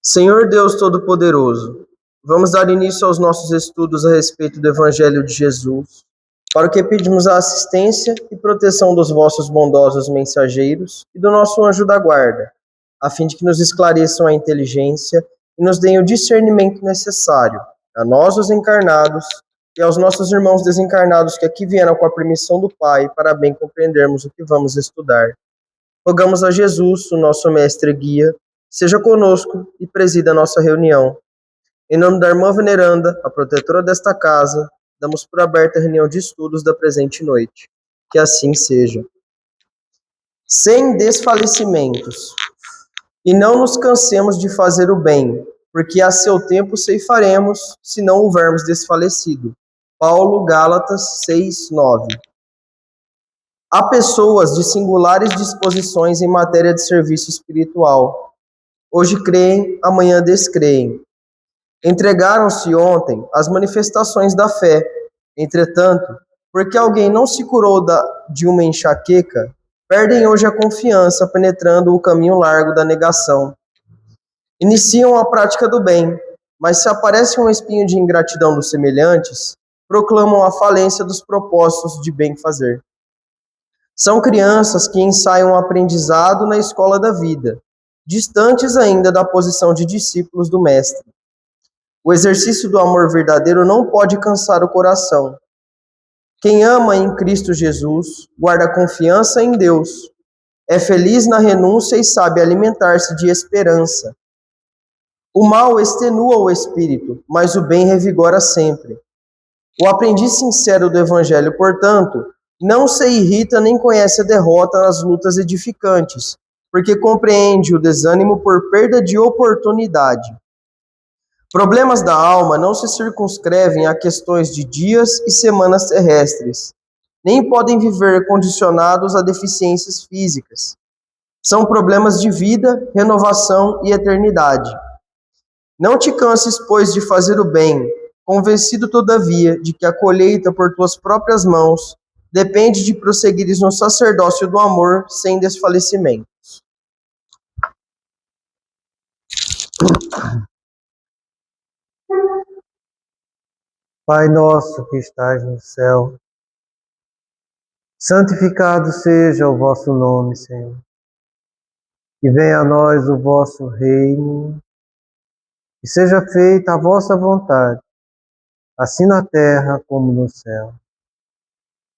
Senhor Deus Todo-Poderoso, vamos dar início aos nossos estudos a respeito do Evangelho de Jesus, para o que pedimos a assistência e proteção dos vossos bondosos mensageiros e do nosso anjo da guarda, a fim de que nos esclareçam a inteligência e nos deem o discernimento necessário, a nós os encarnados e aos nossos irmãos desencarnados que aqui vieram com a permissão do Pai, para bem compreendermos o que vamos estudar. Rogamos a Jesus, o nosso mestre e guia, seja conosco e presida a nossa reunião. Em nome da irmã veneranda, a protetora desta casa, damos por aberta a reunião de estudos da presente noite. Que assim seja. Sem desfalecimentos. E não nos cansemos de fazer o bem, porque a seu tempo ceifaremos, se não houvermos desfalecido. Paulo, Gálatas 6:9. Há pessoas de singulares disposições em matéria de serviço espiritual. Hoje creem, amanhã descreem. Entregaram-se ontem às manifestações da fé. Entretanto, porque alguém não se curou de uma enxaqueca, perdem hoje a confiança penetrando o caminho largo da negação. Iniciam a prática do bem, mas se aparece um espinho de ingratidão dos semelhantes, proclamam a falência dos propósitos de bem fazer. São crianças que ensaiam o aprendizado na escola da vida, distantes ainda da posição de discípulos do Mestre. O exercício do amor verdadeiro não pode cansar o coração. Quem ama em Cristo Jesus, guarda confiança em Deus, é feliz na renúncia e sabe alimentar-se de esperança. O mal extenua o espírito, mas o bem revigora sempre. O aprendiz sincero do Evangelho, portanto, não se irrita nem conhece a derrota nas lutas edificantes, porque compreende o desânimo por perda de oportunidade. Problemas da alma não se circunscrevem a questões de dias e semanas terrestres, nem podem viver condicionados a deficiências físicas. São problemas de vida, renovação e eternidade. Não te canses, pois, de fazer o bem, convencido, todavia, de que a colheita por tuas próprias mãos depende de prosseguires no sacerdócio do amor sem desfalecimento. Pai nosso que estais no céu, santificado seja o vosso nome, Senhor. Que venha a nós o vosso reino, e seja feita a vossa vontade, assim na terra como no céu.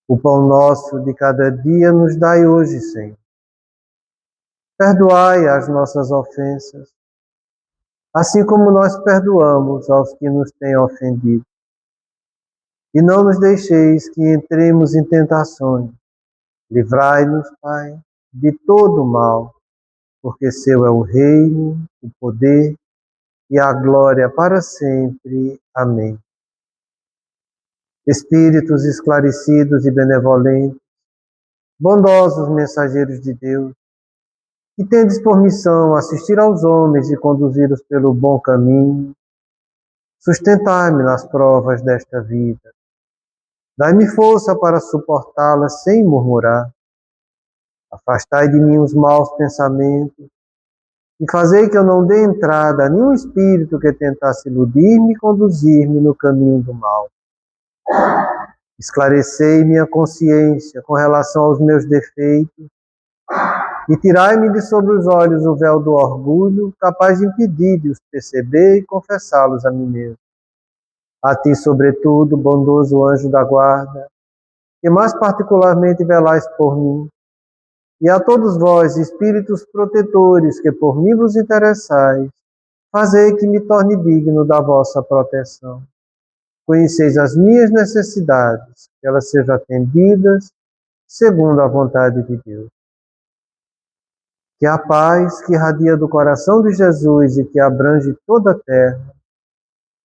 O pão nosso de cada dia nos dai hoje, Senhor. Perdoai as nossas ofensas, assim como nós perdoamos aos que nos têm ofendido. E não nos deixeis que entremos em tentações. Livrai-nos, Pai, de todo mal, porque seu é o reino, o poder e a glória para sempre. Amém. Espíritos esclarecidos e benevolentes, bondosos mensageiros de Deus, que tendes por missão assistir aos homens e conduzi-los pelo bom caminho, sustentai-me nas provas desta vida. Dai-me força para suportá-las sem murmurar. Afastai de mim os maus pensamentos e fazei que eu não dê entrada a nenhum espírito que tentasse iludir-me e conduzir-me no caminho do mal. Esclarecei minha consciência com relação aos meus defeitos e tirai-me de sobre os olhos o véu do orgulho, capaz de impedir de os perceber e confessá-los a mim mesmo. A ti, sobretudo, bondoso anjo da guarda, que mais particularmente velais por mim, e a todos vós, espíritos protetores, que por mim vos interessais, fazei que me torne digno da vossa proteção. Conheceis as minhas necessidades, que elas sejam atendidas segundo a vontade de Deus. Que a paz que irradia do coração de Jesus e que abrange toda a terra,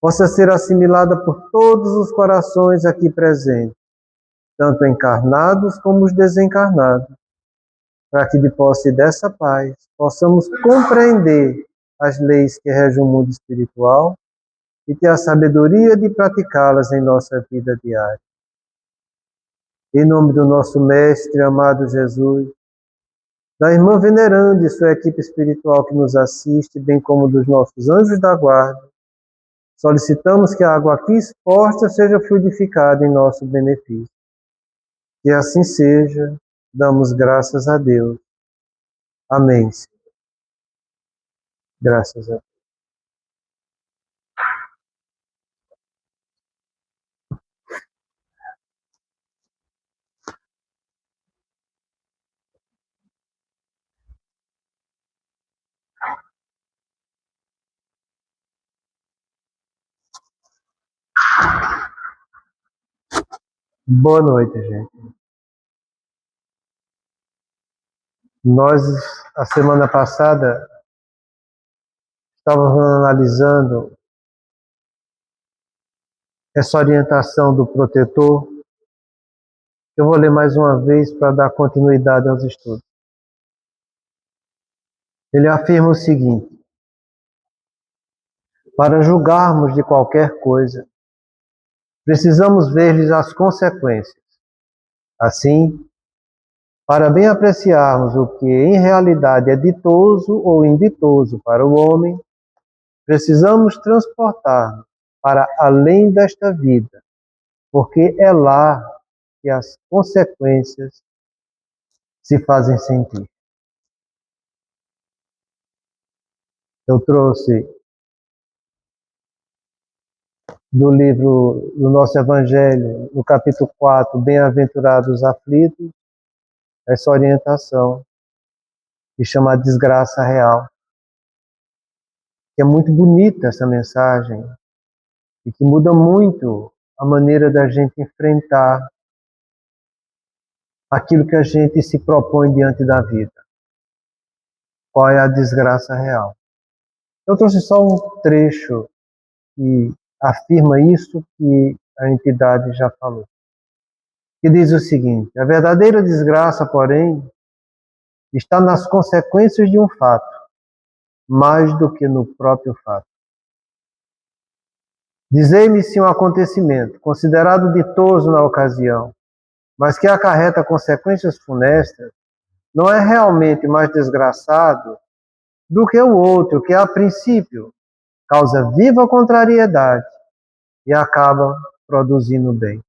possa ser assimilada por todos os corações aqui presentes, tanto encarnados como os desencarnados, para que de posse dessa paz possamos compreender as leis que regem o mundo espiritual e ter a sabedoria de praticá-las em nossa vida diária. Em nome do nosso Mestre, amado Jesus, da irmã veneranda e sua equipe espiritual que nos assiste, bem como dos nossos anjos da guarda, solicitamos que a água aqui exposta seja fluidificada em nosso benefício. Que assim seja, damos graças a Deus. Amém. Graças a Deus. Boa noite, gente. Nós, a semana passada, estávamos analisando essa orientação do protetor. Eu vou ler mais uma vez para dar continuidade aos estudos. Ele afirma o seguinte: para julgarmos de qualquer coisa, precisamos ver-lhes as consequências. Assim, para bem apreciarmos o que em realidade é ditoso ou inditoso para o homem, precisamos transportar-nos para além desta vida, porque é lá que as consequências se fazem sentir. Eu trouxe do livro do nosso Evangelho, no capítulo 4, Bem-aventurados os aflitos, essa orientação que chama a desgraça real. Que é muito bonita essa mensagem e que muda muito a maneira da gente enfrentar aquilo que a gente se propõe diante da vida. Qual é a desgraça real? Eu trouxe só um trecho que afirma isso que a entidade já falou. Que diz o seguinte: a verdadeira desgraça, porém, está nas consequências de um fato, mais do que no próprio fato. Dizei-me se um acontecimento, considerado ditoso na ocasião, mas que acarreta consequências funestas, não é realmente mais desgraçado do que o outro, que a princípio causa viva contrariedade e acaba produzindo bem.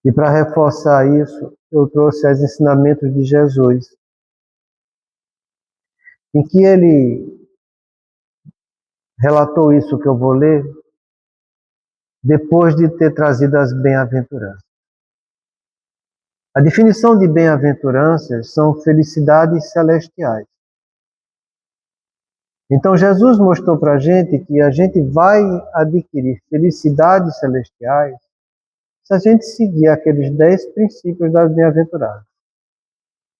E para reforçar isso, eu trouxe os ensinamentos de Jesus, em que ele relatou isso que eu vou ler, depois de ter trazido as bem-aventuranças. A definição de bem-aventuranças são felicidades celestiais. Então Jesus mostrou para a gente que a gente vai adquirir felicidades celestiais se a gente seguir aqueles 10 princípios das bem-aventuradas.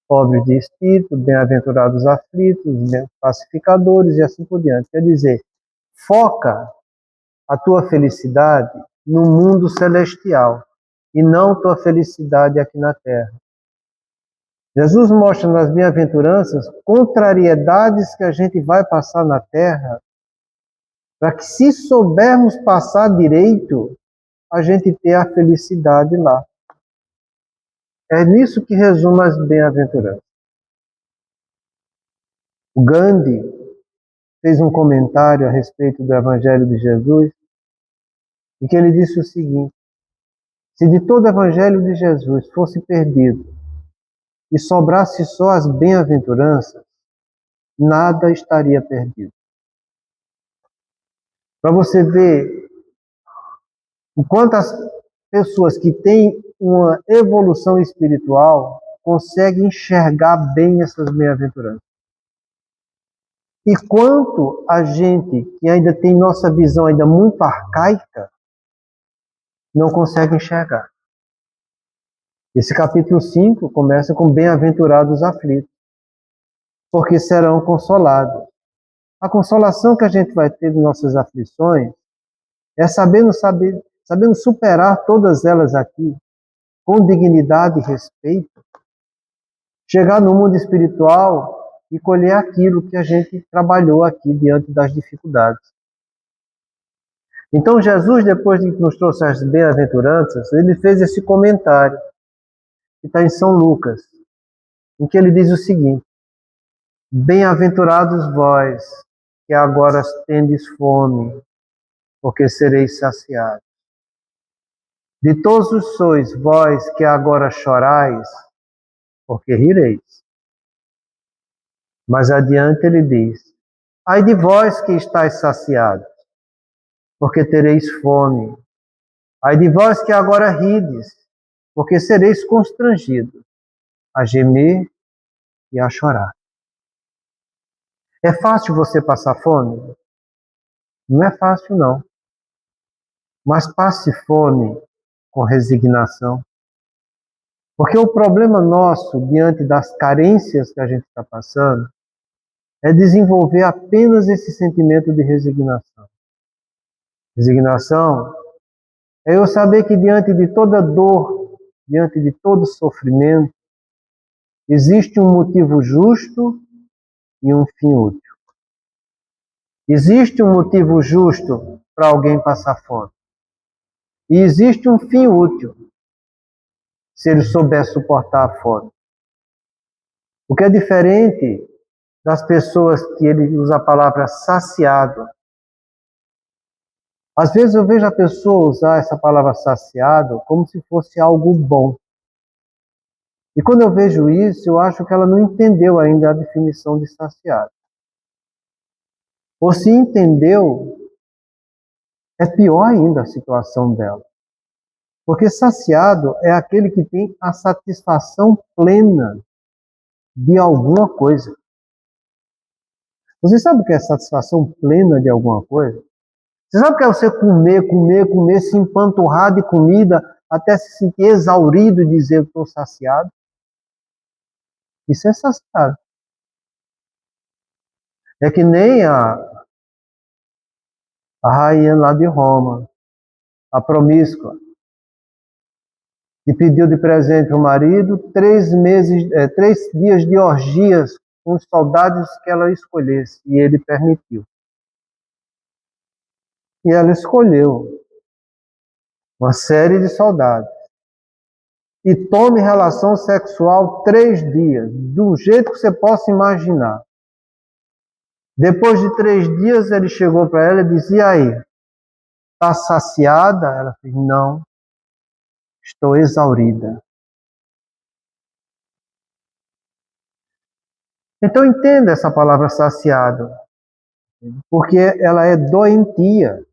Pobres de espírito, bem-aventurados aflitos, pacificadores e assim por diante. Quer dizer, foca a tua felicidade no mundo celestial e não tua felicidade aqui na terra. Jesus mostra nas bem-aventuranças contrariedades que a gente vai passar na terra, para que, se soubermos passar direito, a gente ter a felicidade lá. É nisso que resume as bem-aventuranças. O Gandhi fez um comentário a respeito do Evangelho de Jesus, em que ele disse o seguinte: se de todo o Evangelho de Jesus fosse perdido e sobrasse só as bem-aventuranças, nada estaria perdido. Para você ver o quanto as pessoas que têm uma evolução espiritual conseguem enxergar bem essas bem-aventuranças. E quanto a gente que ainda tem nossa visão ainda muito arcaica, não consegue enxergar. Esse capítulo 5 começa com bem-aventurados os aflitos, porque serão consolados. A consolação que a gente vai ter de nossas aflições é sabendo superar todas elas aqui, com dignidade e respeito, chegar no mundo espiritual e colher aquilo que a gente trabalhou aqui diante das dificuldades. Então Jesus, depois de nos trouxe as bem-aventuranças, ele fez esse comentário, que está em São Lucas, em que ele diz o seguinte: bem-aventurados vós, que agora tendes fome, porque sereis saciados. Ditosos sois vós que agora chorais, porque rireis. Mais adiante ele diz: ai de vós que estáis saciados, porque tereis fome. Ai de vós que agora rides, porque sereis constrangidos a gemer e a chorar. É fácil você passar fome? Não é fácil, não. Mas passe fome com resignação. Porque o problema nosso, diante das carências que a gente está passando, é desenvolver apenas esse sentimento de resignação. Resignação é eu saber que diante de toda dor, diante de todo sofrimento, existe um motivo justo e um fim útil. Existe um motivo justo para alguém passar fome. E existe um fim útil, se ele souber suportar a fome. O que é diferente das pessoas que ele usa a palavra saciado. Às vezes eu vejo a pessoa usar essa palavra saciado como se fosse algo bom. E quando eu vejo isso, eu acho que ela não entendeu ainda a definição de saciado. Ou se entendeu, é pior ainda a situação dela. Porque saciado é aquele que tem a satisfação plena de alguma coisa. Você sabe o que é satisfação plena de alguma coisa? Você sabe o que é você comer, se empanturrar de comida até se sentir exaurido e dizer eu estou saciado? Isso é saciado. É que nem a rainha lá de Roma, a promíscua, que pediu de presente ao marido 3 dias de orgias com os soldados que ela escolhesse, e ele permitiu. E ela escolheu uma série de soldados. E tome relação sexual 3 dias, do jeito que você possa imaginar. Depois de 3 dias, ele chegou para ela e disse: e aí, está saciada? Ela disse: não, estou exaurida. Então entenda essa palavra saciado, porque ela é doentia.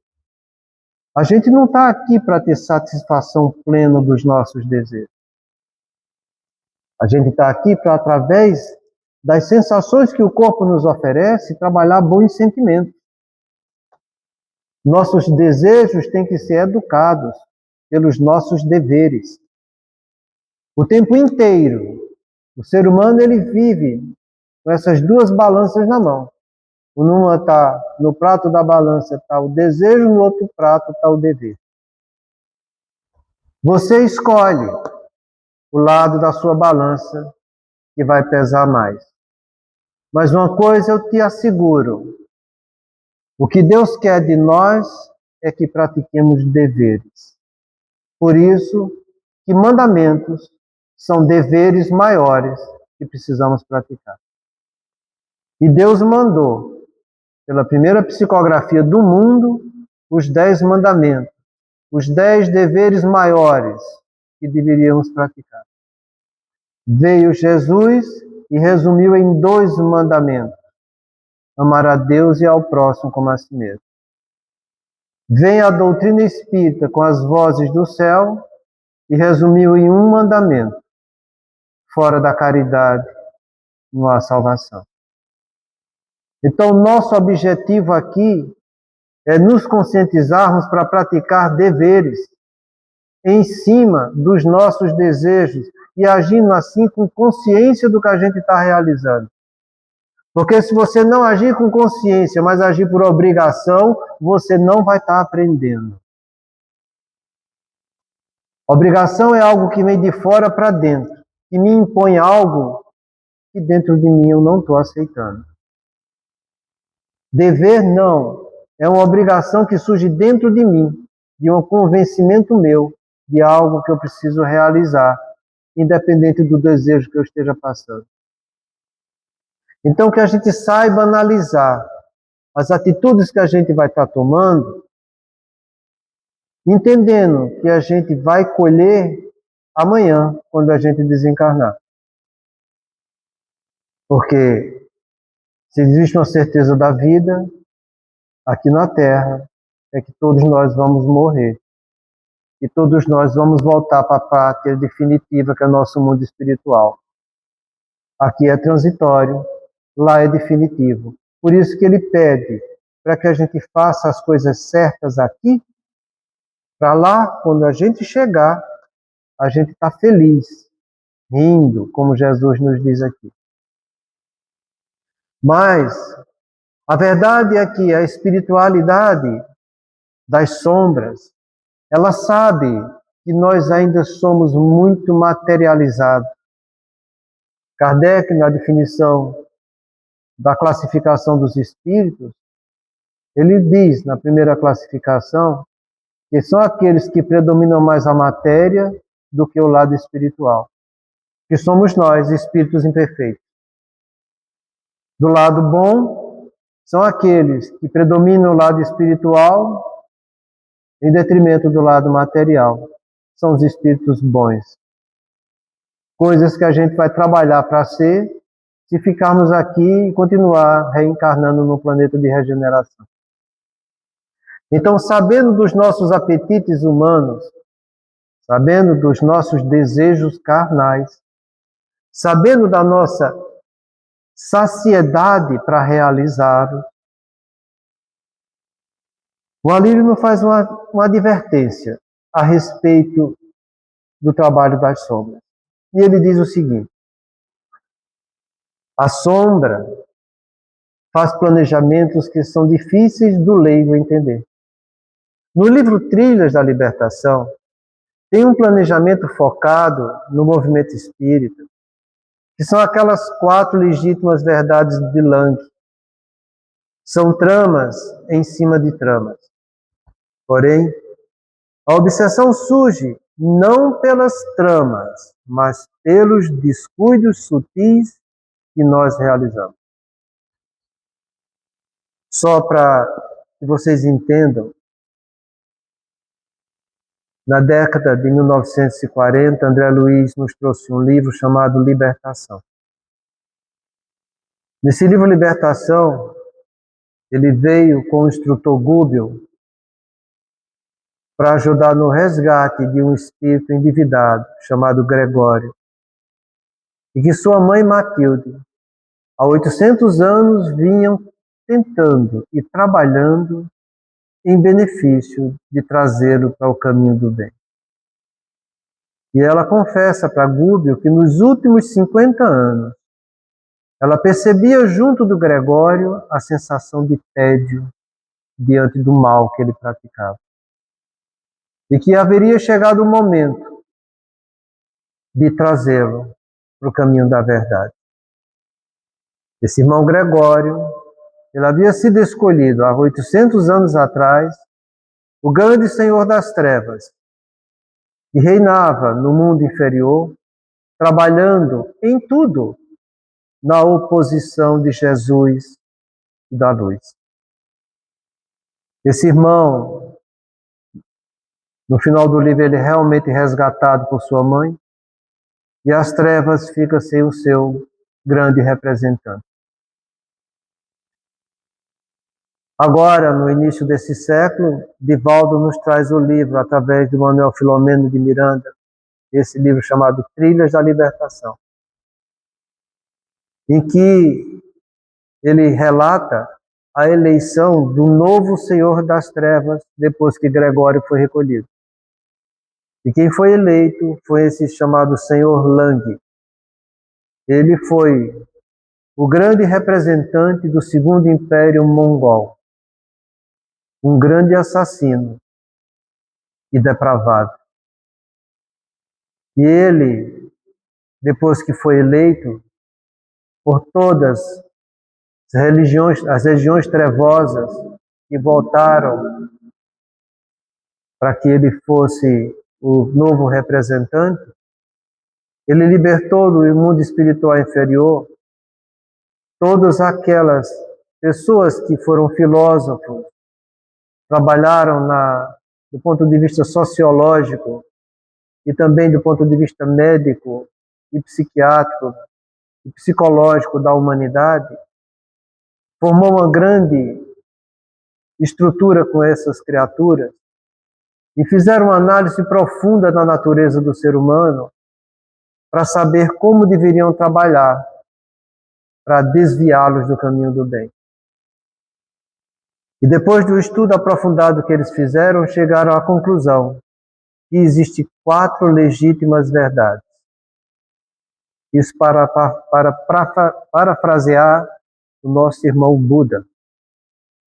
A gente não está aqui para ter satisfação plena dos nossos desejos. A gente está aqui para, através das sensações que o corpo nos oferece, trabalhar bons sentimentos. Nossos desejos têm que ser educados pelos nossos deveres. O tempo inteiro, o ser humano ele vive com essas 2 balanças na mão. Numa está, no prato da balança está o desejo, no outro prato está o dever. Você escolhe o lado da sua balança que vai pesar mais. Mas uma coisa eu te asseguro: o que Deus quer de nós é que pratiquemos deveres. Por isso que mandamentos são deveres maiores que precisamos praticar. E Deus mandou, pela primeira psicografia do mundo, os 10 mandamentos, os 10 deveres maiores que deveríamos praticar. Veio Jesus e resumiu em 2 mandamentos: amar a Deus e ao próximo como a si mesmo. Vem a doutrina espírita com as vozes do céu e resumiu em 1 mandamento: fora da caridade não há salvação. Então, nosso objetivo aqui é nos conscientizarmos para praticar deveres em cima dos nossos desejos e agindo assim com consciência do que a gente está realizando. Porque se você não agir com consciência, mas agir por obrigação, você não vai estar aprendendo. Obrigação é algo que vem de fora para dentro, que me impõe algo que dentro de mim eu não estou aceitando. Dever não, é uma obrigação que surge dentro de mim, de um convencimento meu, de algo que eu preciso realizar, independente do desejo que eu esteja passando. Então, que a gente saiba analisar as atitudes que a gente vai estar tomando, entendendo que a gente vai colher amanhã, quando a gente desencarnar. Porque se existe uma certeza da vida aqui na Terra, é que todos nós vamos morrer. E todos nós vamos voltar para a pátria definitiva, que é o nosso mundo espiritual. Aqui é transitório, lá é definitivo. Por isso que ele pede para que a gente faça as coisas certas aqui, para lá, quando a gente chegar, a gente está feliz, rindo, como Jesus nos diz aqui. Mas a verdade é que a espiritualidade das sombras, ela sabe que nós ainda somos muito materializados. Kardec, na definição da classificação dos espíritos, ele diz, na primeira classificação, que são aqueles que predominam mais a matéria do que o lado espiritual, que somos nós, espíritos imperfeitos. Do lado bom, são aqueles que predominam o lado espiritual em detrimento do lado material. São os espíritos bons. Coisas que a gente vai trabalhar para ser, se ficarmos aqui e continuar reencarnando no planeta de regeneração. Então, sabendo dos nossos apetites humanos, sabendo dos nossos desejos carnais, sabendo da nossa saciedade para realizá-los, o Alírio nos faz uma advertência a respeito do trabalho das sombras. E ele diz o seguinte: a sombra faz planejamentos que são difíceis do leigo entender. No livro Trilhas da Libertação, tem um planejamento focado no movimento espírita, que são aquelas 4 legítimas verdades de Lang. São tramas em cima de tramas. Porém, a obsessão surge não pelas tramas, mas pelos descuidos sutis que nós realizamos. Só para que vocês entendam, na década de 1940, André Luiz nos trouxe um livro chamado Libertação. Nesse livro Libertação, ele veio com o instrutor Gúbel para ajudar no resgate de um espírito endividado chamado Gregório, e que sua mãe Matilde, há 800 anos, vinham tentando e trabalhando em benefício de trazê-lo para o caminho do bem. E ela confessa para Gúbel que nos últimos 50 anos ela percebia junto do Gregório a sensação de tédio diante do mal que ele praticava. E que haveria chegado o momento de trazê-lo para o caminho da verdade. Esse irmão Gregório, ele havia sido escolhido há 800 anos atrás, o grande Senhor das Trevas, que reinava no mundo inferior, trabalhando em tudo na oposição de Jesus e da luz. Esse irmão, no final do livro, ele é realmente resgatado por sua mãe, e as trevas ficam sem o seu grande representante. Agora, no início desse século, Divaldo nos traz o livro, através de Manuel Filomeno de Miranda, esse livro chamado Trilhas da Libertação, em que ele relata a eleição do novo Senhor das Trevas depois que Gregório foi recolhido. E quem foi eleito foi esse chamado Senhor Lang. Ele foi o grande representante do Segundo Império Mongol, um grande assassino e depravado. E ele, depois que foi eleito, por todas as regiões trevosas que voltaram para que ele fosse o novo representante, ele libertou do mundo espiritual inferior todas aquelas pessoas que foram filósofos, trabalharam do ponto de vista sociológico e também do ponto de vista médico e psiquiátrico e psicológico da humanidade, formou uma grande estrutura com essas criaturas e fizeram uma análise profunda da natureza do ser humano para saber como deveriam trabalhar para desviá-los do caminho do bem. E depois do estudo aprofundado que eles fizeram, chegaram à conclusão que existem 4 legítimas verdades. Isso para parafrasear o nosso irmão Buda,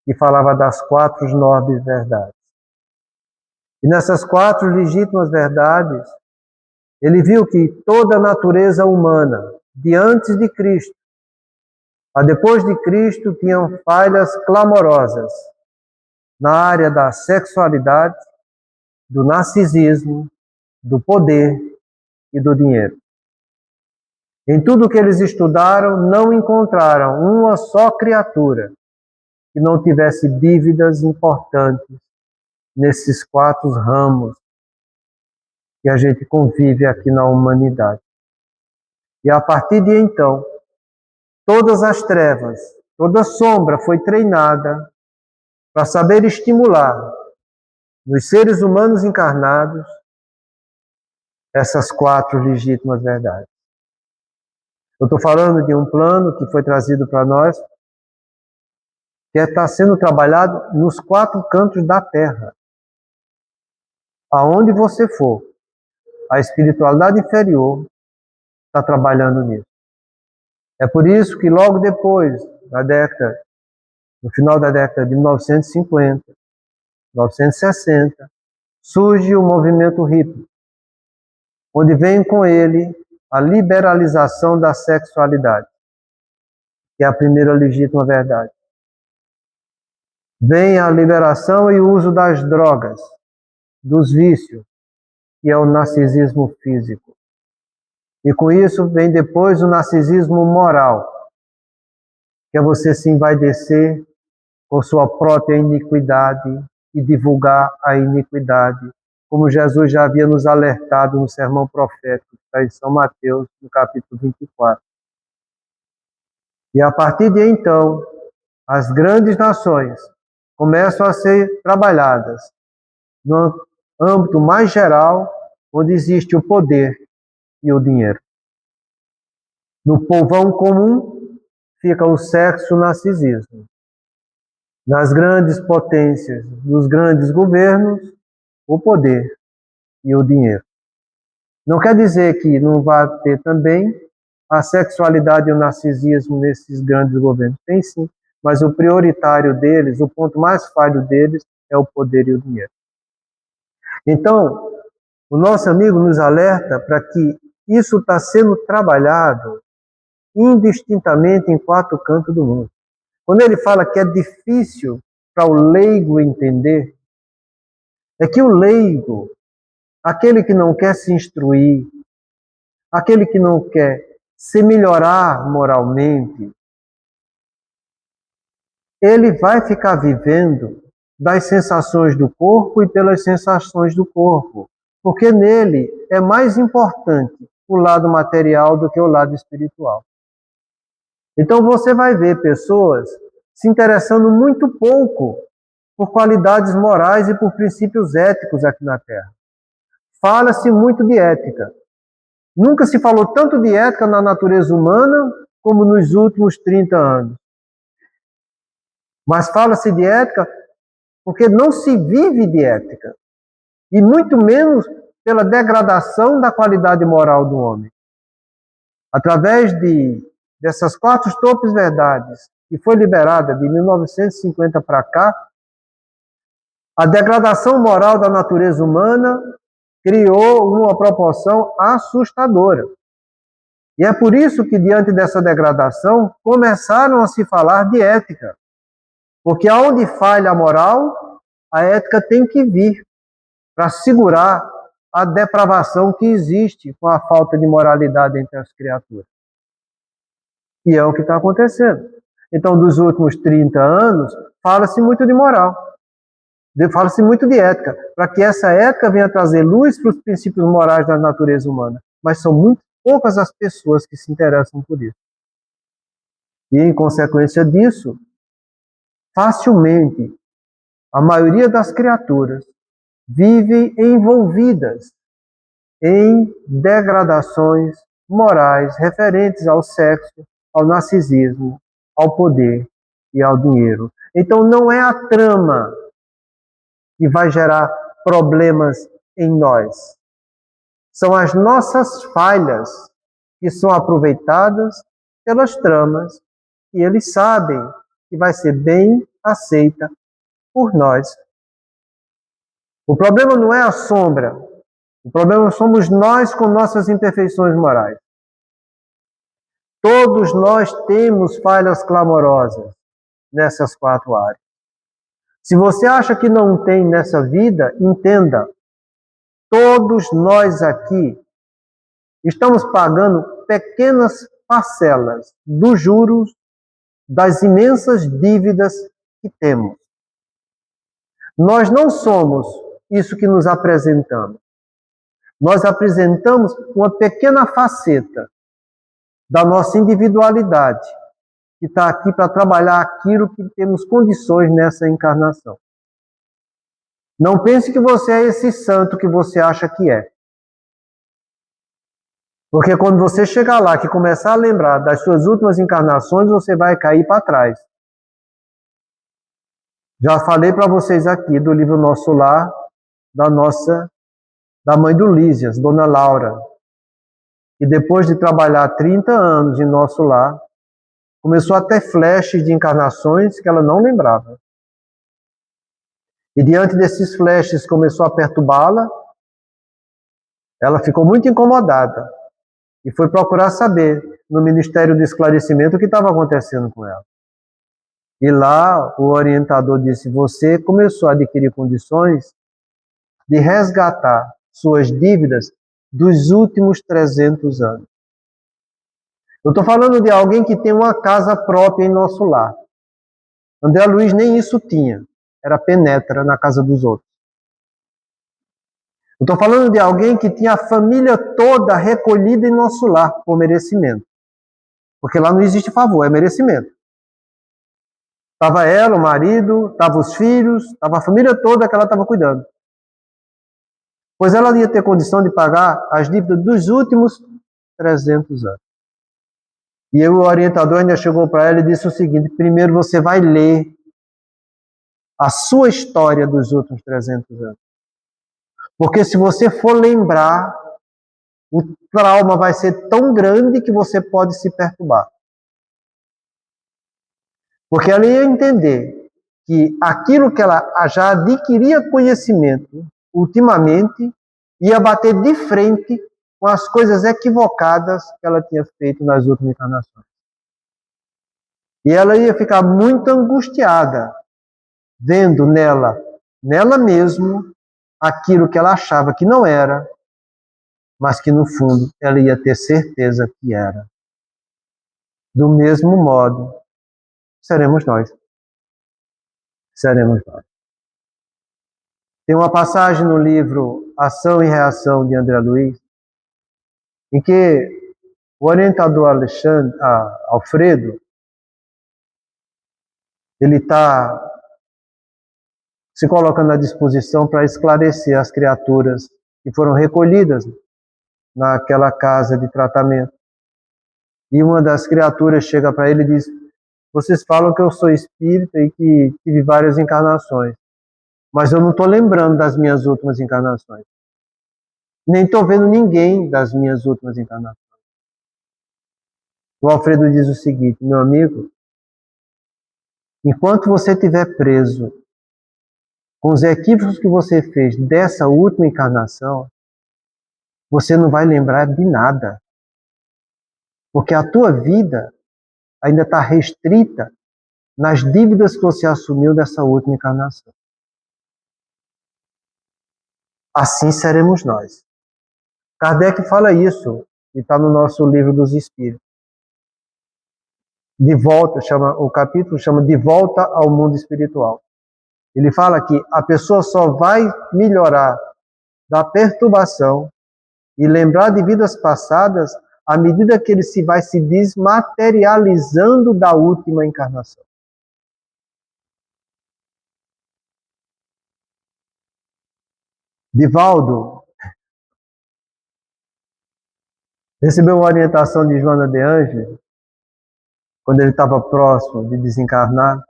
que falava das 4 nobres verdades. E nessas 4 legítimas verdades, ele viu que toda a natureza humana, de antes de Cristo a depois de Cristo, tinham falhas clamorosas na área da sexualidade, do narcisismo, do poder e do dinheiro. Em tudo que eles estudaram, não encontraram uma só criatura que não tivesse dívidas importantes nesses 4 ramos que a gente convive aqui na humanidade. E a partir de então, todas as trevas, toda sombra foi treinada para saber estimular nos seres humanos encarnados essas 4 legítimas verdades. Eu estou falando de um plano que foi trazido para nós, que está sendo trabalhado nos 4 cantos da Terra. Aonde você for, a espiritualidade inferior está trabalhando nisso. É por isso que logo depois, no final da década de 1950, 1960, surge o movimento hippie, onde vem com ele a liberalização da sexualidade, que é a primeira legítima verdade. Vem a liberação e o uso das drogas, dos vícios, que é o narcisismo físico. E com isso vem depois o narcisismo moral, que é você se envaidecer com sua própria iniquidade e divulgar a iniquidade, como Jesus já havia nos alertado no sermão profético, que está em São Mateus, no capítulo 24. E a partir de então, as grandes nações começam a ser trabalhadas no âmbito mais geral, onde existe o poder e o dinheiro. No povão comum fica o sexo, o narcisismo. Nas grandes potências, nos grandes governos, o poder e o dinheiro. Não quer dizer que não vai ter também a sexualidade e o narcisismo nesses grandes governos. Tem sim, mas o prioritário deles, o ponto mais falho deles, é o poder e o dinheiro. Então, o nosso amigo nos alerta para que isso está sendo trabalhado indistintamente em 4 cantos do mundo. Quando ele fala que é difícil para o leigo entender, é que o leigo, aquele que não quer se instruir, aquele que não quer se melhorar moralmente, ele vai ficar vivendo das sensações do corpo e pelas sensações do corpo, porque nele é mais importante o lado material do que o lado espiritual. Então você vai ver pessoas se interessando muito pouco por qualidades morais e por princípios éticos aqui na Terra. Fala-se muito de ética. Nunca se falou tanto de ética na natureza humana como nos últimos 30 anos. Mas fala-se de ética porque não se vive de ética. E muito menos pela degradação da qualidade moral do homem. Através dessas 4 topes verdades que foi liberada de 1950 para cá, a degradação moral da natureza humana criou uma proporção assustadora. E é por isso que, diante dessa degradação, começaram a se falar de ética. Porque onde falha a moral, a ética tem que vir para segurar a depravação que existe com a falta de moralidade entre as criaturas. E é o que está acontecendo. Então, dos últimos 30 anos, fala-se muito de moral, fala-se muito de ética, para que essa ética venha trazer luz para os princípios morais da natureza humana. Mas são muito poucas as pessoas que se interessam por isso. E, em consequência disso, facilmente, a maioria das criaturas vive envolvidas em degradações morais referentes ao sexo, ao narcisismo, ao poder e ao dinheiro. Então não é a trama que vai gerar problemas em nós. São as nossas falhas que são aproveitadas pelas tramas e eles sabem que vai ser bem aceita por nós. O problema não é a sombra, o problema somos nós com nossas imperfeições morais. Todos nós temos falhas clamorosas nessas 4 áreas. Se você acha que não tem nessa vida, entenda, todos nós aqui estamos pagando pequenas parcelas dos juros das imensas dívidas que temos. Nós não somos isso que nos apresentamos. Nós apresentamos uma pequena faceta da nossa individualidade, que está aqui para trabalhar aquilo que temos condições nessa encarnação. Não pense que você é esse santo que você acha que é. Porque quando você chegar lá, que começar a lembrar das suas últimas encarnações, você vai cair para trás. Já falei para vocês aqui do livro Nosso Lar, da mãe do Lísias, Dona Laura, e depois de trabalhar 30 anos em Nosso Lar, começou a ter flashes de encarnações que ela não lembrava. E diante desses flashes começou a perturbá-la, ela ficou muito incomodada e foi procurar saber no Ministério do Esclarecimento o que estava acontecendo com ela. E lá o orientador disse: você começou a adquirir condições de resgatar suas dívidas dos últimos 300 anos. Eu estou falando de alguém que tem uma casa própria em Nosso Lar. André Luiz nem isso tinha. Era penetra na casa dos outros. Eu estou falando de alguém que tinha a família toda recolhida em Nosso Lar por merecimento. Porque lá não existe favor, é merecimento. Estava ela, o marido, estavam os filhos, estava a família toda que ela estava cuidando. Pois ela ia ter condição de pagar as dívidas dos últimos 300 anos. E o orientador ainda chegou para ela e disse o seguinte: primeiro você vai ler a sua história dos últimos 300 anos. Porque se você for lembrar, o trauma vai ser tão grande que você pode se perturbar. Porque ela ia entender que aquilo que ela já adquiria conhecimento ultimamente ia bater de frente com as coisas equivocadas que ela tinha feito nas últimas encarnações. E ela ia ficar muito angustiada, vendo nela mesmo, aquilo que ela achava que não era, mas que no fundo ela ia ter certeza que era. Do mesmo modo, seremos nós. Seremos nós. Tem uma passagem no livro Ação e Reação de André Luiz, em que o orientador Alfredo, ele está se colocando à disposição para esclarecer as criaturas que foram recolhidas naquela casa de tratamento. E uma das criaturas chega para ele e diz: vocês falam que eu sou espírita e que tive várias encarnações, mas eu não estou lembrando das minhas últimas encarnações. Nem estou vendo ninguém das minhas últimas encarnações. O Alfredo diz o seguinte: meu amigo, enquanto você estiver preso com os equívocos que você fez dessa última encarnação, você não vai lembrar de nada. Porque a tua vida ainda está restrita nas dívidas que você assumiu dessa última encarnação. Assim seremos nós. Kardec fala isso, e está no nosso livro dos Espíritos. de volta, o capítulo chama De Volta ao Mundo Espiritual. Ele fala que a pessoa só vai melhorar da perturbação e lembrar de vidas passadas à medida que ele vai se desmaterializando da última encarnação. Divaldo recebeu uma orientação de Joana de Ângeles quando ele estava próximo de desencarnar,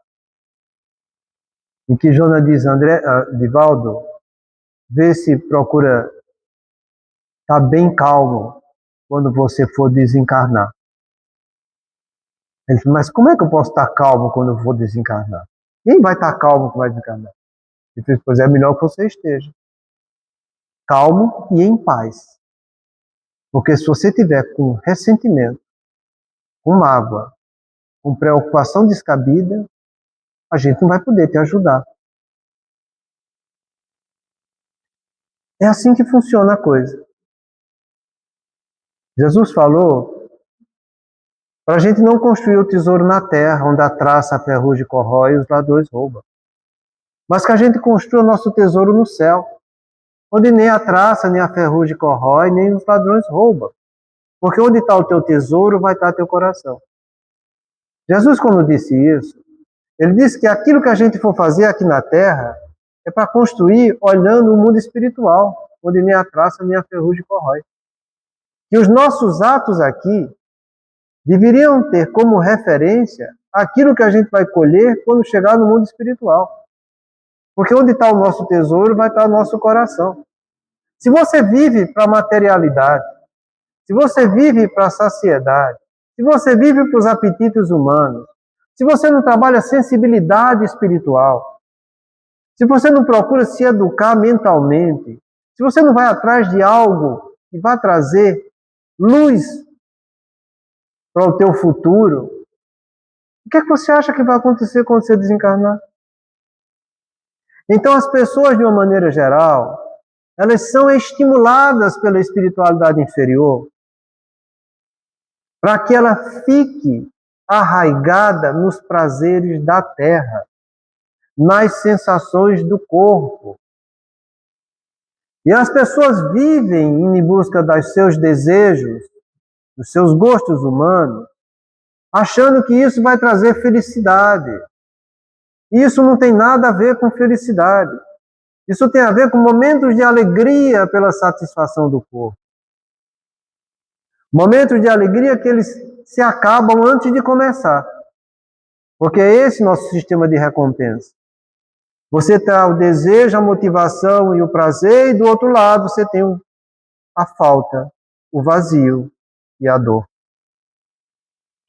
em que Joana diz: Divaldo, vê se procura estar bem calmo quando você for desencarnar. Ele disse: mas como é que eu posso estar calmo quando eu for desencarnar? Quem vai estar calmo que vai desencarnar? Ele disse: pois é melhor que você esteja calmo e em paz. Porque se você tiver com ressentimento, com mágoa, com preocupação descabida, a gente não vai poder te ajudar. É assim que funciona a coisa. Jesus falou para a gente não construir o tesouro na terra, onde a traça, a ferrugem corrói e os ladrões roubam. Mas que a gente construa o nosso tesouro no céu, onde nem a traça, nem a ferrugem corrói, nem os ladrões roubam. Porque onde está o teu tesouro, vai estar teu coração. Jesus, quando disse isso, ele disse que aquilo que a gente for fazer aqui na terra é para construir olhando o mundo espiritual, onde nem a traça, nem a ferrugem corrói. E os nossos atos aqui deveriam ter como referência aquilo que a gente vai colher quando chegar no mundo espiritual. Porque onde está o nosso tesouro, vai estar o nosso coração. Se você vive para a materialidade, se você vive para a saciedade, se você vive para os apetites humanos, se você não trabalha a sensibilidade espiritual, se você não procura se educar mentalmente, se você não vai atrás de algo que vai trazer luz para o teu futuro, o que é que você acha que vai acontecer quando você desencarnar? Então as pessoas, de uma maneira geral, elas são estimuladas pela espiritualidade inferior para que ela fique arraigada nos prazeres da terra, nas sensações do corpo. E as pessoas vivem em busca dos seus desejos, dos seus gostos humanos, achando que isso vai trazer felicidade. Isso não tem nada a ver com felicidade. Isso tem a ver com momentos de alegria pela satisfação do corpo. Momentos de alegria que eles se acabam antes de começar. Porque é esse nosso sistema de recompensa. Você tem o desejo, a motivação e o prazer, e do outro lado você tem a falta, o vazio e a dor.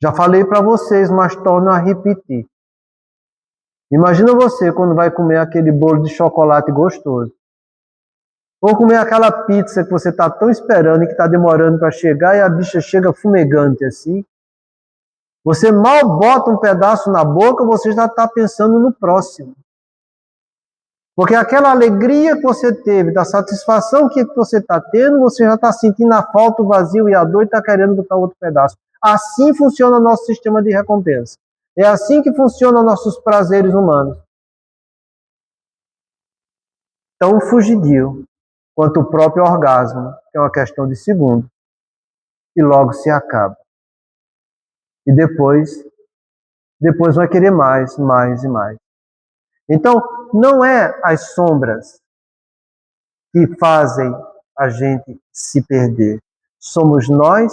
Já falei para vocês, mas torno a repetir. Imagina você quando vai comer aquele bolo de chocolate gostoso. Ou comer aquela pizza que você está tão esperando e que está demorando para chegar e a bicha chega fumegante assim. Você mal bota um pedaço na boca, você já está pensando no próximo. Porque aquela alegria que você teve, da satisfação que você está tendo, você já está sentindo a falta, o vazio e a dor e está querendo botar outro pedaço. Assim funciona o nosso sistema de recompensa. É assim que funcionam nossos prazeres humanos. Tão fugidio quanto o próprio orgasmo, que é uma questão de segundo, e logo se acaba. E depois vai querer mais, mais e mais. Então, não é as sombras que fazem a gente se perder. Somos nós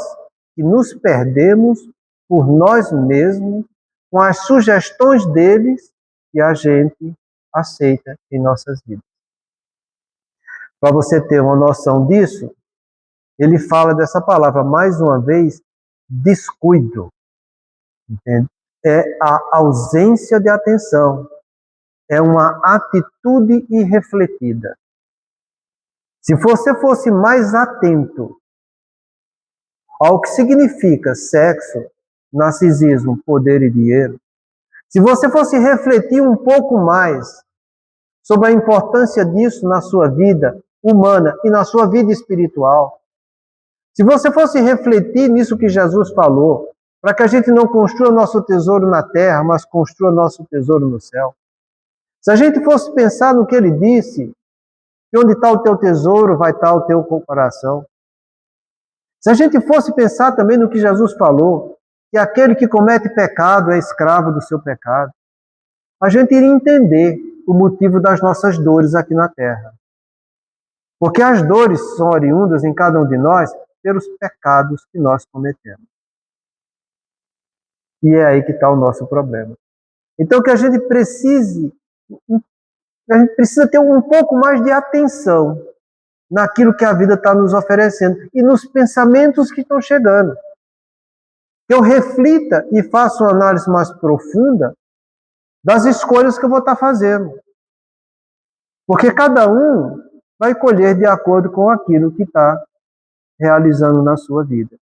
que nos perdemos por nós mesmos, com as sugestões deles que a gente aceita em nossas vidas. Para você ter uma noção disso, ele fala dessa palavra, mais uma vez, descuido. Entende? É a ausência de atenção. É uma atitude irrefletida. Se você fosse mais atento ao que significa sexo, narcisismo, poder e dinheiro, se você fosse refletir um pouco mais sobre a importância disso na sua vida humana e na sua vida espiritual, se você fosse refletir nisso que Jesus falou, para que a gente não construa nosso tesouro na terra, mas construa nosso tesouro no céu. Se a gente fosse pensar no que ele disse, que onde está o teu tesouro, vai estar o teu coração. Se a gente fosse pensar também no que Jesus falou, que aquele que comete pecado é escravo do seu pecado, a gente iria entender o motivo das nossas dores aqui na terra. Porque as dores são oriundas em cada um de nós pelos pecados que nós cometemos. E é aí que está o nosso problema. Então, que a gente precisa ter um pouco mais de atenção naquilo que a vida está nos oferecendo e nos pensamentos que estão chegando. Que eu reflita e faça uma análise mais profunda das escolhas que eu vou estar fazendo. Porque cada um vai colher de acordo com aquilo que está realizando na sua vida.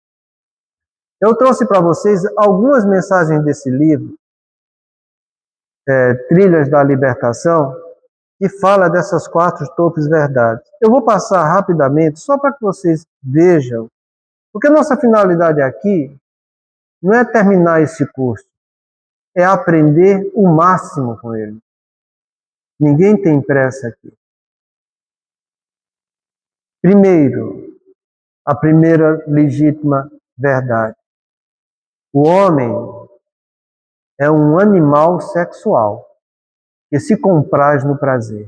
Eu trouxe para vocês algumas mensagens desse livro, Trilhas da Libertação, que fala dessas 4 topes verdades. Eu vou passar rapidamente, só para que vocês vejam, porque a nossa finalidade aqui não é terminar esse curso, é aprender o máximo com ele. Ninguém tem pressa aqui. Primeiro, a primeira legítima verdade. O homem é um animal sexual que se compraz no prazer.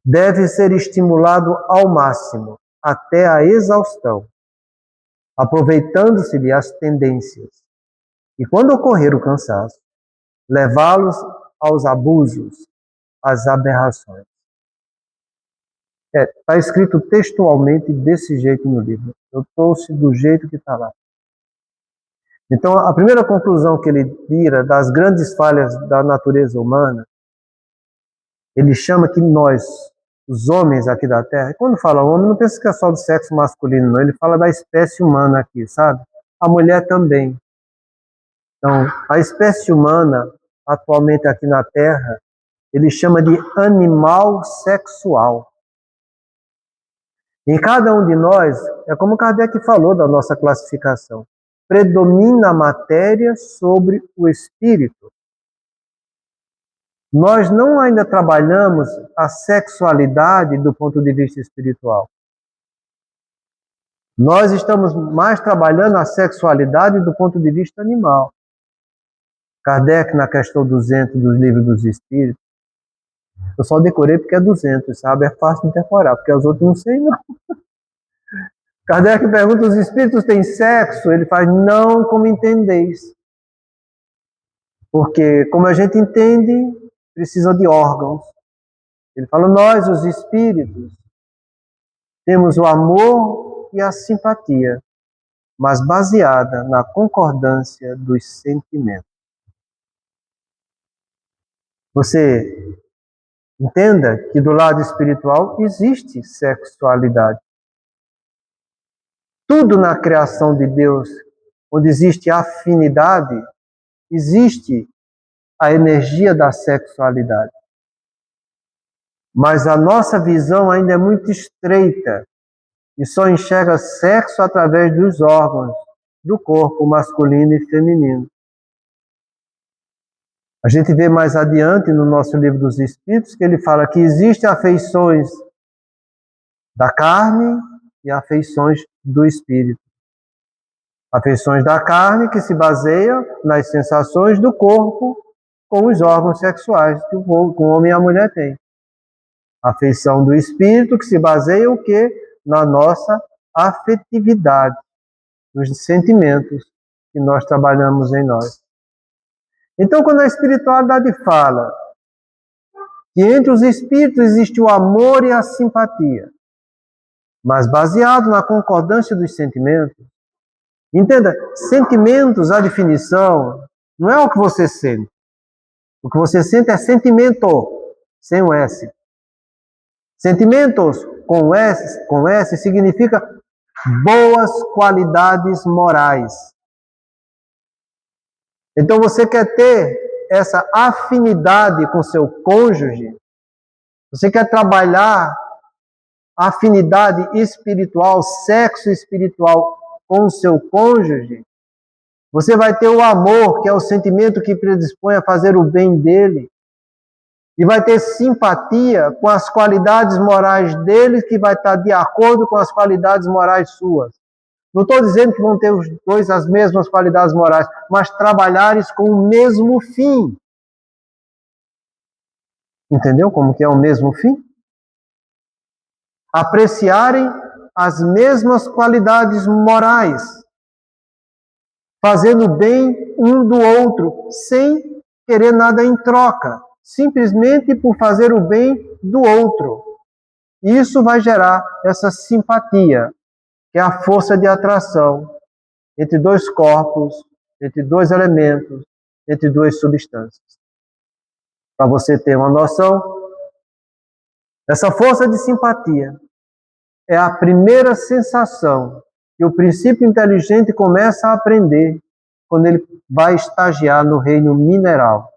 Deve ser estimulado ao máximo, até a exaustão, aproveitando-se-lhe as tendências. E quando ocorrer o cansaço, levá-los aos abusos, às aberrações. Está escrito textualmente desse jeito no livro. Eu trouxe do jeito que está lá. Então, a primeira conclusão que ele tira das grandes falhas da natureza humana, ele chama que nós, os homens aqui da Terra, quando fala homem, não pensa que é só do sexo masculino, não. Ele fala da espécie humana aqui, sabe? A mulher também. Então, a espécie humana, atualmente aqui na Terra, ele chama de animal sexual. Em cada um de nós, é como Kardec falou da nossa classificação, predomina a matéria sobre o espírito. Nós não ainda trabalhamos a sexualidade do ponto de vista espiritual. Nós estamos mais trabalhando a sexualidade do ponto de vista animal. Kardec, na questão 200 dos livros dos espíritos, eu só decorei porque é 200, sabe? É fácil de decorar, porque os outros não sei não. Kardec pergunta, os espíritos têm sexo? Ele faz, não como entendeis. Porque, como a gente entende, precisam de órgãos. Ele fala, nós, os espíritos, temos o amor e a simpatia, mas baseada na concordância dos sentimentos. Você entenda que do lado espiritual existe sexualidade. Tudo na criação de Deus, onde existe afinidade, existe a energia da sexualidade. Mas a nossa visão ainda é muito estreita e só enxerga sexo através dos órgãos do corpo masculino e feminino. A gente vê mais adiante no nosso livro dos Espíritos que ele fala que existem afeições da carne e afeições do espírito. Afeições da carne que se baseiam nas sensações do corpo com os órgãos sexuais que o homem e a mulher têm. Afeição do espírito que se baseia o quê? Na nossa afetividade, nos sentimentos que nós trabalhamos em nós. Então, quando a espiritualidade fala que entre os espíritos existe o amor e a simpatia, mas baseado na concordância dos sentimentos, entenda, sentimentos, a definição, não é o que você sente. O que você sente é sentimento, sem o S. Sentimentos com S significa boas qualidades morais. Então você quer ter essa afinidade com seu cônjuge, você quer trabalhar a afinidade espiritual, sexo espiritual com o seu cônjuge, Você vai ter o amor, que é o sentimento que predispõe a fazer o bem dele. E vai ter simpatia com as qualidades morais dele, que vai estar de acordo com as qualidades morais suas. Não estou dizendo que vão ter os dois as mesmas qualidades morais, mas trabalhares com o mesmo fim. Entendeu como que é o mesmo fim? Apreciarem as mesmas qualidades morais, fazendo bem um do outro, sem querer nada em troca, simplesmente por fazer o bem do outro. Isso vai gerar essa simpatia, que é a força de atração entre dois corpos, entre dois elementos, entre duas substâncias. Para você ter uma noção, essa força de simpatia é a primeira sensação que o princípio inteligente começa a aprender quando ele vai estagiar no reino mineral.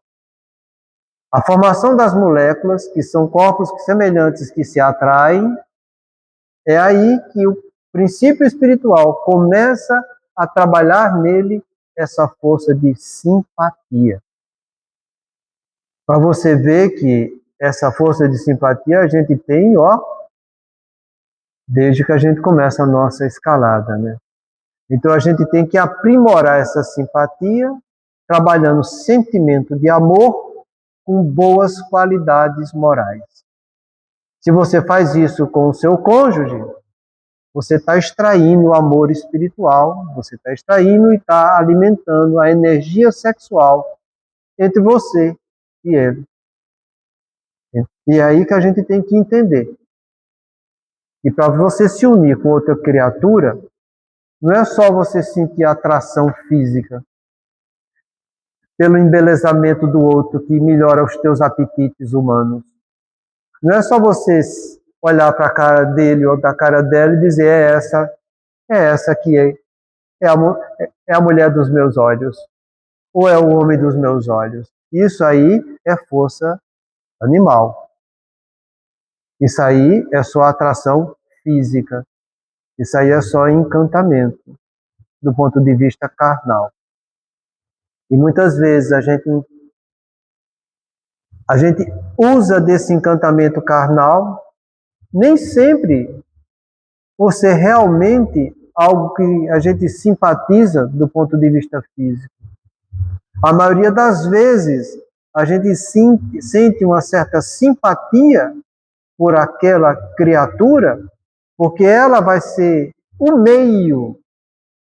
A formação das moléculas, que são corpos semelhantes que se atraem, é aí que o princípio espiritual começa a trabalhar nele essa força de simpatia. Para você ver que essa força de simpatia a gente tem, desde que a gente começa a nossa escalada, né? Então a gente tem que aprimorar essa simpatia, trabalhando sentimento de amor com boas qualidades morais. Se você faz isso com o seu cônjuge, você está extraindo o amor espiritual, você está extraindo e está alimentando a energia sexual entre você e ele. E é aí que a gente tem que entender. E para você se unir com outra criatura, não é só você sentir atração física pelo embelezamento do outro que melhora os teus apetites humanos. Não é só você olhar para a cara dele ou da cara dela e dizer é essa que é a mulher dos meus olhos, ou é o homem dos meus olhos. Isso aí é força animal. Isso aí é só atração física. Isso aí é só encantamento, do ponto de vista carnal. E muitas vezes a gente usa desse encantamento carnal, nem sempre por ser realmente algo que a gente simpatiza do ponto de vista físico. A maioria das vezes a gente sente uma certa simpatia por aquela criatura, porque ela vai ser o meio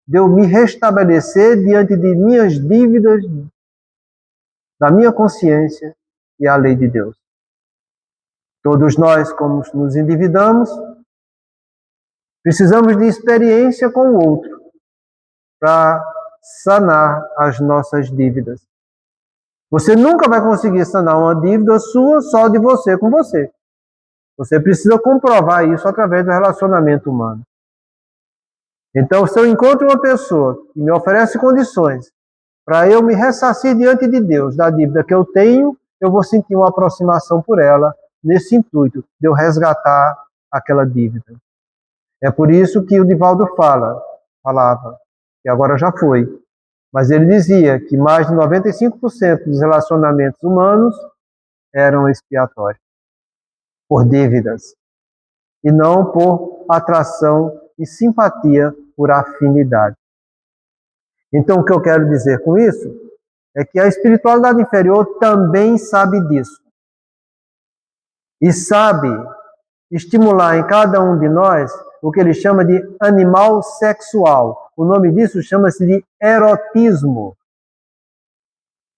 de eu me restabelecer diante de minhas dívidas, da minha consciência e a lei de Deus. Todos nós, como nos endividamos, precisamos de experiência com o outro para sanar as nossas dívidas. Você nunca vai conseguir sanar uma dívida sua só de você com você. Você precisa comprovar isso através do relacionamento humano. Então, se eu encontro uma pessoa que me oferece condições para eu me ressarcir diante de Deus da dívida que eu tenho, eu vou sentir uma aproximação por ela, nesse intuito de eu resgatar aquela dívida. É por isso que o Divaldo falava, que agora já foi, mas ele dizia que mais de 95% dos relacionamentos humanos eram expiatórios, por dívidas, e não por atração e simpatia por afinidade. Então, o que eu quero dizer com isso é que a espiritualidade inferior também sabe disso. E sabe estimular em cada um de nós o que ele chama de animal sexual. O nome disso chama-se de erotismo.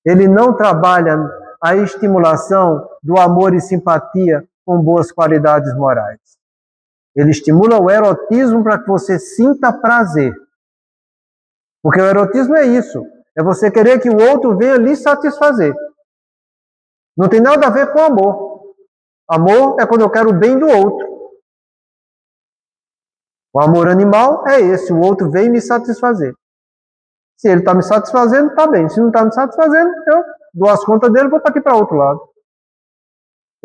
Ele não trabalha a estimulação do amor e simpatia com boas qualidades morais. Ele estimula o erotismo para que você sinta prazer. Porque o erotismo é isso. É você querer que o outro venha lhe satisfazer. Não tem nada a ver com amor. Amor é quando eu quero o bem do outro. O amor animal é esse. O outro vem me satisfazer. Se ele está me satisfazendo, está bem. Se não está me satisfazendo, eu dou as contas dele e vou partir para outro lado.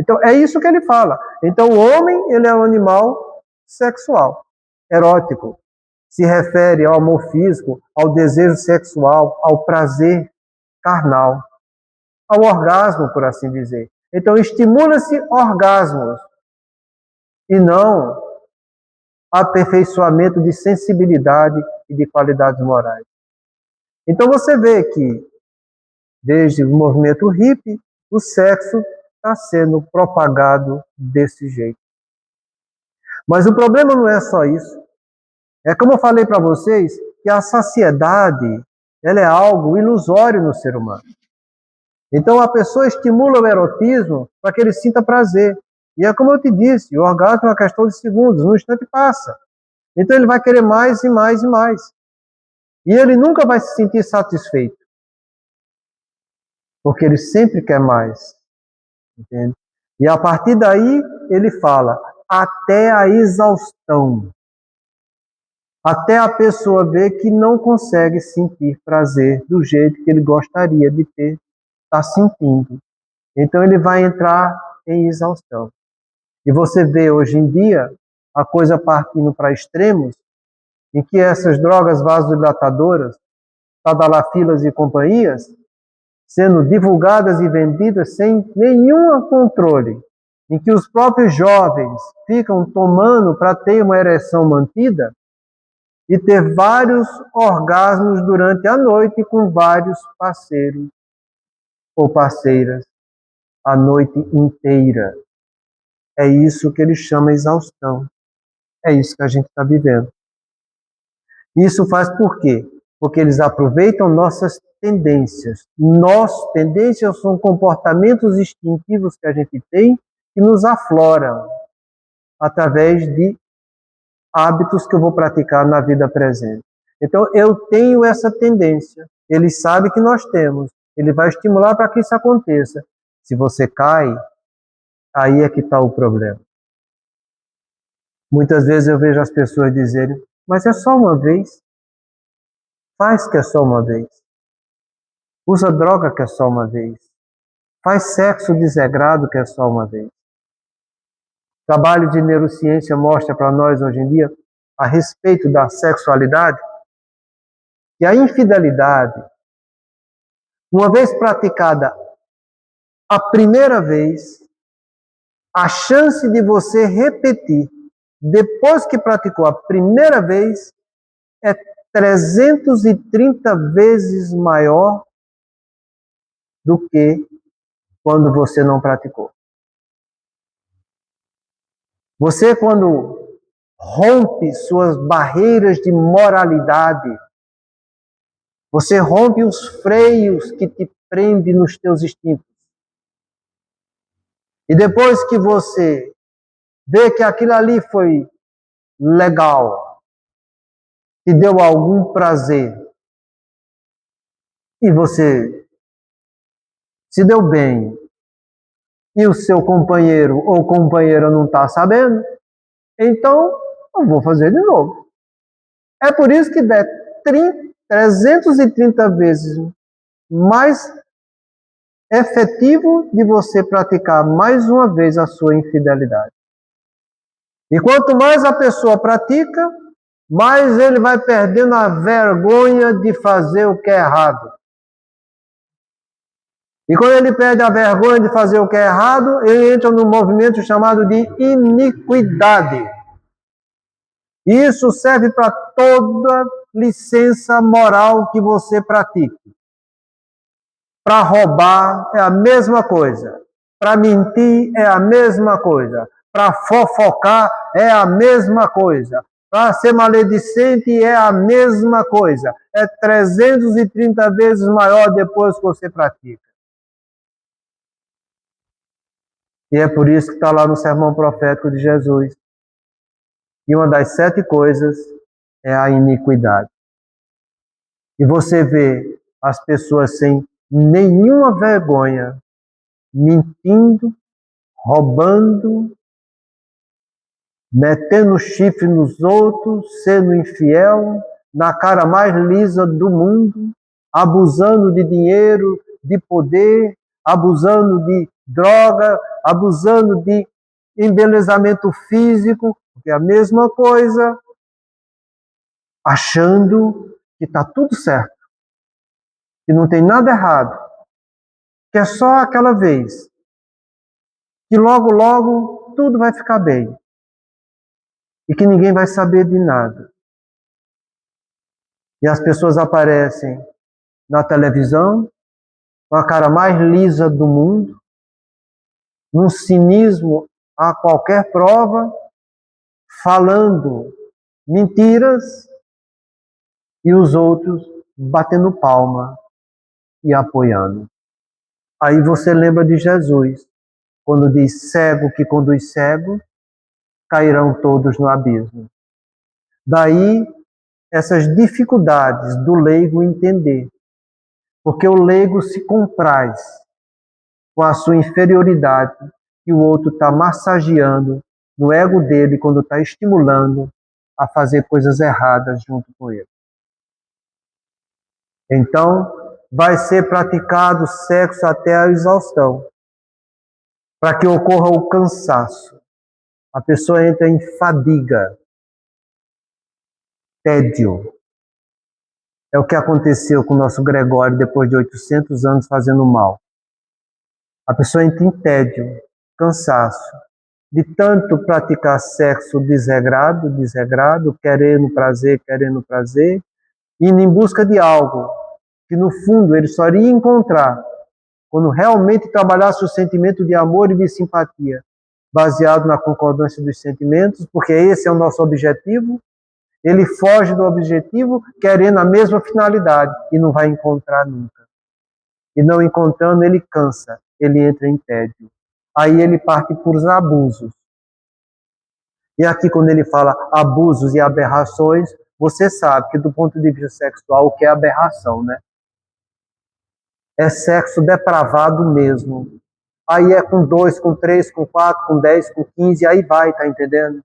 Então, é isso que ele fala. Então, o homem, ele é um animal sexual, erótico. se refere ao amor físico, ao desejo sexual, ao prazer carnal, ao orgasmo, por assim dizer. Então, estimula-se orgasmos e não aperfeiçoamento de sensibilidade e de qualidades morais. Então, você vê que, desde o movimento hippie, o sexo está sendo propagado desse jeito. Mas o problema não é só isso. É como eu falei para vocês, que a saciedade ela é algo ilusório no ser humano. Então a pessoa estimula o erotismo para que ele sinta prazer. E é como eu te disse, o orgasmo é uma questão de segundos, no instante passa. Então ele vai querer mais e mais e mais. E ele nunca vai se sentir satisfeito. Porque ele sempre quer mais. Entende? E a partir daí ele fala, até a exaustão. Até a pessoa ver que não consegue sentir prazer do jeito que ele gostaria de ter, está sentindo. Então ele vai entrar em exaustão. E você vê hoje em dia a coisa partindo para extremos, em que essas drogas vasodilatadoras, tadalafilas e companhias, sendo divulgadas e vendidas sem nenhum controle, em que os próprios jovens ficam tomando para ter uma ereção mantida, e ter vários orgasmos durante a noite com vários parceiros ou parceiras a noite inteira. É isso que ele chama exaustão. É isso que a gente está vivendo. Isso faz por quê? Porque eles aproveitam nossas tendências. Nossas tendências são comportamentos instintivos que a gente tem que nos afloram através de hábitos que eu vou praticar na vida presente. Então, eu tenho essa tendência. Ele sabe que nós temos. Ele vai estimular para que isso aconteça. Se você cai, aí é que está o problema. Muitas vezes eu vejo as pessoas dizerem, mas é só uma vez. Faz que é só uma vez. Usa droga que é só uma vez. Faz sexo desregrado que é só uma vez. O trabalho de neurociência mostra para nós hoje em dia, a respeito da sexualidade, que a infidelidade, uma vez praticada a primeira vez, a chance de você repetir depois que praticou a primeira vez é 330 vezes maior do que quando você não praticou. Você, quando rompe suas barreiras de moralidade, você rompe os freios que te prendem nos teus instintos. E depois que você vê que aquilo ali foi legal, te deu algum prazer, e você se deu bem, e o seu companheiro ou companheira não está sabendo, então eu vou fazer de novo. É por isso que é 330 vezes mais efetivo de você praticar mais uma vez a sua infidelidade. E quanto mais a pessoa pratica, mais ele vai perdendo a vergonha de fazer o que é errado. E quando ele perde a vergonha de fazer o que é errado, ele entra num movimento chamado de iniquidade. Isso serve para toda licença moral que você pratique. Para roubar é a mesma coisa. Para mentir é a mesma coisa. Para fofocar é a mesma coisa. Para ser maledicente é a mesma coisa. É 330 vezes maior depois que você pratica. E é por isso que está lá no sermão profético de Jesus. E uma das 7 coisas é a iniquidade. E você vê as pessoas sem nenhuma vergonha, mentindo, roubando, metendo chifre nos outros, sendo infiel, na cara mais lisa do mundo, abusando de dinheiro, de poder, abusando de droga, abusando de embelezamento físico, que é a mesma coisa. achando que está tudo certo, que não tem nada errado, que é só aquela vez, que logo, logo tudo vai ficar bem e que ninguém vai saber de nada. E as pessoas aparecem na televisão com a cara mais lisa do mundo, num cinismo a qualquer prova, falando mentiras e os outros batendo palma e apoiando. Aí você lembra de Jesus, quando diz: cego que conduz cego, cairão todos no abismo. Daí essas dificuldades do leigo entender, porque o leigo se compraz com a sua inferioridade e o outro está massageando no ego dele quando está estimulando a fazer coisas erradas junto com ele. Então, vai ser praticado sexo até a exaustão, para que ocorra o cansaço. A pessoa entra em fadiga, tédio. É o que aconteceu com o nosso Gregório depois de 800 anos fazendo mal. A pessoa entra em tédio, cansaço, de tanto praticar sexo desregrado, querendo prazer, indo em busca de algo que no fundo ele só iria encontrar quando realmente trabalhasse o sentimento de amor e de simpatia, baseado na concordância dos sentimentos, porque esse é o nosso objetivo. Ele foge do objetivo querendo a mesma finalidade e não vai encontrar nunca. E não encontrando, ele cansa, ele entra em tédio. Aí ele parte por os abusos. E aqui, quando ele fala abusos e aberrações, você sabe que do ponto de vista sexual, o que é aberração, né? É sexo depravado mesmo. Aí é com 2, com 3, com 4, com 10, com 15, aí vai, tá entendendo?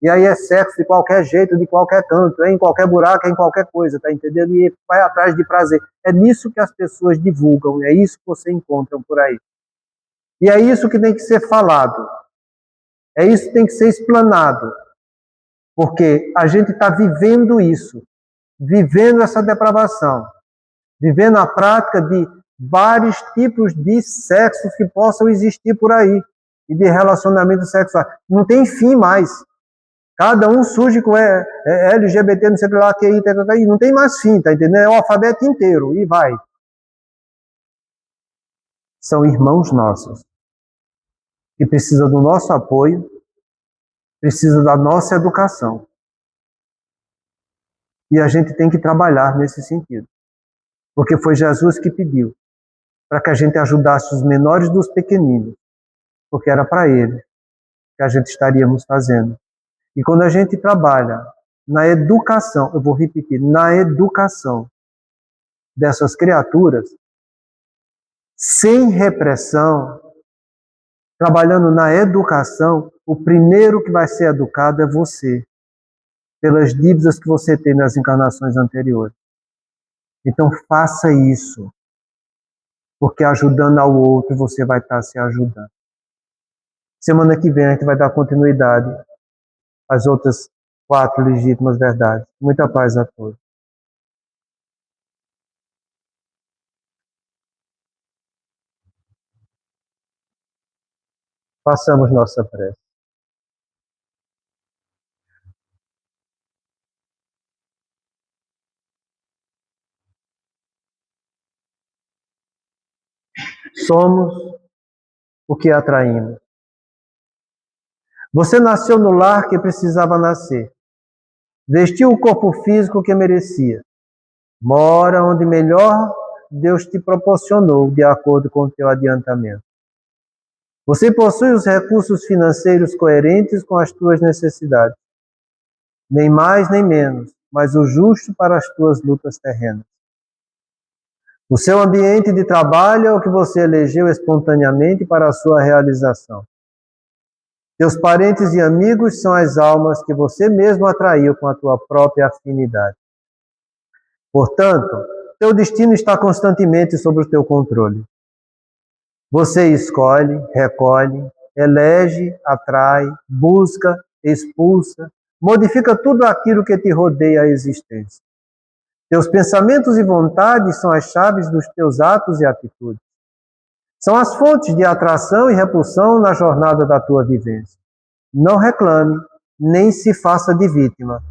E aí é sexo de qualquer jeito, de qualquer canto, é em qualquer buraco, é em qualquer coisa, tá entendendo? E vai atrás de prazer. É nisso que as pessoas divulgam, é isso que você encontra por aí. E é isso que tem que ser falado. É isso que tem que ser explanado. Porque a gente está vivendo isso, vivendo essa depravação, vivendo a prática de vários tipos de sexos que possam existir por aí, e de relacionamento sexual. Não tem fim mais. Cada um surge com LGBT, não sei o que lá, QI, não tem mais fim, tá entendendo? É o alfabeto inteiro, e vai. São irmãos nossos, que precisam do nosso apoio, precisam da nossa educação. E a gente tem que trabalhar nesse sentido. Porque foi Jesus que pediu para que a gente ajudasse os menores dos pequeninos, porque era para ele que a gente estaríamos fazendo. E quando a gente trabalha na educação, eu vou repetir, na educação dessas criaturas, sem repressão, trabalhando na educação, o primeiro que vai ser educado é você, pelas dívidas que você tem nas encarnações anteriores. Então faça isso, porque ajudando ao outro você vai estar se ajudando. Semana que vem a gente vai dar continuidade às outras 4 legítimas verdades. Muita paz a todos. Façamos nossa prece. Somos o que atraímos. Você nasceu no lar que precisava nascer. Vestiu o corpo físico que merecia. Mora onde melhor Deus te proporcionou, de acordo com o teu adiantamento. Você possui os recursos financeiros coerentes com as tuas necessidades. Nem mais nem menos, mas o justo para as tuas lutas terrenas. O seu ambiente de trabalho é o que você elegeu espontaneamente para a sua realização. Teus parentes e amigos são as almas que você mesmo atraiu com a tua própria afinidade. Portanto, teu destino está constantemente sob o teu controle. Você escolhe, recolhe, elege, atrai, busca, expulsa, Modifica tudo aquilo que te rodeia a existência. Teus pensamentos e vontades são as chaves dos teus atos e atitudes. São as fontes de atração e repulsão na jornada da tua vivência. Não reclame, nem se faça de vítima.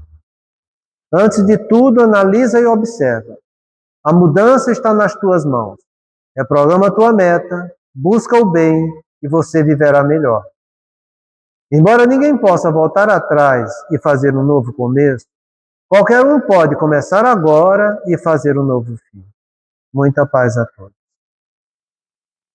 Antes de tudo, analisa e observa. A mudança está nas tuas mãos. Reprograma a tua meta, busca o bem e você viverá melhor. Embora ninguém possa voltar atrás e fazer um novo começo, qualquer um pode começar agora e fazer um novo fim. Muita paz a todos.